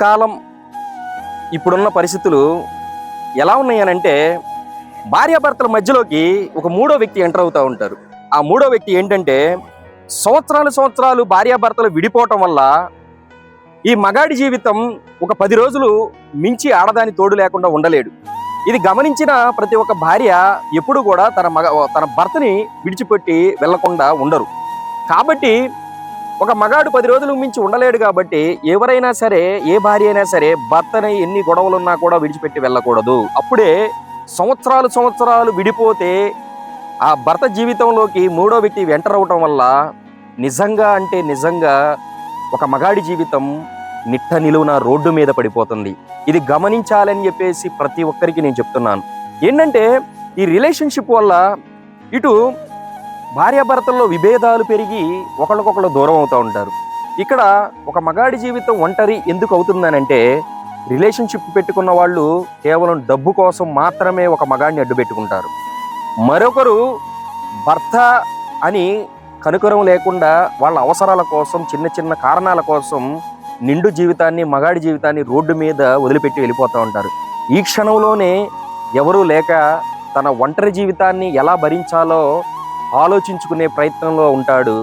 కాలం ఇప్పుడున్న పరిస్థితులు ఎలా ఉన్నాయనంటే, భార్యాభర్తల మధ్యలోకి ఒక మూడో వ్యక్తి ఎంటర్ అవుతూ ఉంటారు. ఆ మూడో వ్యక్తి ఏంటంటే, సంవత్సరాలు భార్యాభర్తలు విడిపోవటం వల్ల ఈ మగాడి జీవితం ఒక 10 రోజులు మించి ఆడదాని తోడు లేకుండా ఉండలేడు. ఇది గమనించిన ప్రతి ఒక్క భార్య ఎప్పుడు కూడా తన భర్తని విడిచిపెట్టి వెళ్లకుండా ఉండరు. కాబట్టి ఒక మగాడు 10 రోజులు మించి ఉండలేడు కాబట్టి ఎవరైనా సరే, ఏ భార్య అయినా సరే భర్తని ఎన్ని గొడవలున్నా కూడా విడిచిపెట్టి వెళ్ళకూడదు. అప్పుడే సంవత్సరాలు విడిపోతే ఆ భర్త జీవితంలోకి మూడో వ్యక్తి ఎంటర్ అవటం వల్ల నిజంగా ఒక మగాడి జీవితం నిట్ట నిలువున రోడ్డు మీద పడిపోతుంది. ఇది గమనించాలని చెప్పేసి ప్రతి ఒక్కరికి నేను చెప్తున్నాను. ఏంటంటే, ఈ రిలేషన్షిప్ వల్ల ఇటు భార్యాభర్తల్లో విభేదాలు పెరిగి ఒకళ్ళకొకళ్ళు దూరం అవుతూ ఉంటారు. ఇక్కడ ఒక మగాడి జీవితం ఒంటరి ఎందుకు అవుతుందనంటే, రిలేషన్షిప్ పెట్టుకున్న వాళ్ళు కేవలం డబ్బు కోసం మాత్రమే ఒక మగాడిని అడ్డు పెట్టుకుంటారు. మరొకరు భర్త అని కనుకరం లేకుండా వాళ్ళ అవసరాల కోసం, చిన్న కారణాల కోసం నిండు జీవితాన్ని, మగాడి జీవితాన్ని రోడ్డు మీద వదిలిపెట్టి వెళ్ళిపోతూ ఉంటారు. ఈ క్షణంలోనే ఎవరూ లేక తన ఒంటరి జీవితాన్ని ఎలా భరించాలో ఆలోచించుకునే ప్రయత్నంలో ఉంటాడు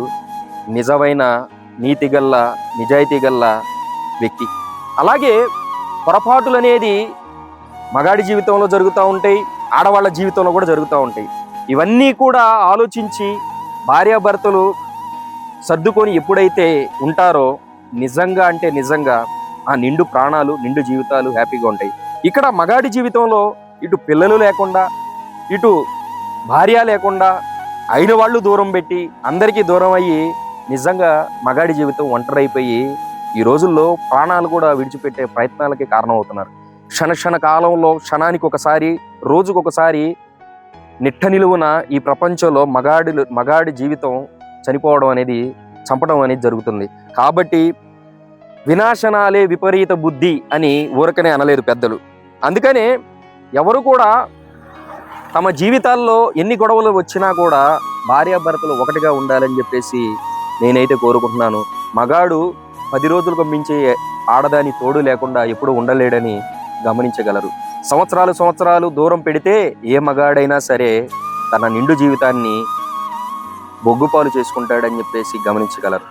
నిజమైన నీతిగల్ల, నిజాయితీ గల్ల వ్యక్తి. అలాగే పొరపాటులు అనేది మగాడి జీవితంలో జరుగుతూ ఉంటాయి, ఆడవాళ్ళ జీవితంలో కూడా జరుగుతూ ఉంటాయి. ఇవన్నీ కూడా ఆలోచించి భార్యాభర్తలు సర్దుకొని ఎప్పుడైతే ఉంటారో నిజంగా ఆ నిండు ప్రాణాలు, నిండు జీవితాలు హ్యాపీగా ఉంటాయి. ఇక్కడ మగాడి జీవితంలో ఇటు పిల్లలు లేకుండా, ఇటు భార్య లేకుండా, అయిన వాళ్ళు దూరం పెట్టి అందరికీ దూరం అయ్యి నిజంగా మగాడి జీవితం ఒంటరైపోయి ఈ రోజుల్లో ప్రాణాలు కూడా విడిచిపెట్టే ప్రయత్నాలకి కారణమవుతున్నారు. క్షణ కాలంలో, క్షణానికి ఒకసారి, రోజుకొకసారి నిట్ట నిలువున ఈ ప్రపంచంలో మగాడి జీవితం చనిపోవడం అనేది, చంపడం అనేది జరుగుతుంది. కాబట్టి వినాశనాలే విపరీత బుద్ధి అని ఊరకనే అనలేరు పెద్దలు. అందుకనే ఎవరు కూడా తమ జీవితాల్లో ఎన్ని గొడవలు వచ్చినా కూడా భార్యాభర్తలు ఒకటిగా ఉండాలని చెప్పేసి నేనైతే కోరుకుంటున్నాను. మగాడు 10 రోజులకు మించి ఆడదాని తోడు లేకుండా ఎప్పుడు ఉండలేడని గమనించగలరు. సంవత్సరాలు దూరం పెడితే ఏ మగాడైనా సరే తన నిండు జీవితాన్ని బొగ్గుపాలు చేసుకుంటాడని చెప్పేసి గమనించగలరు.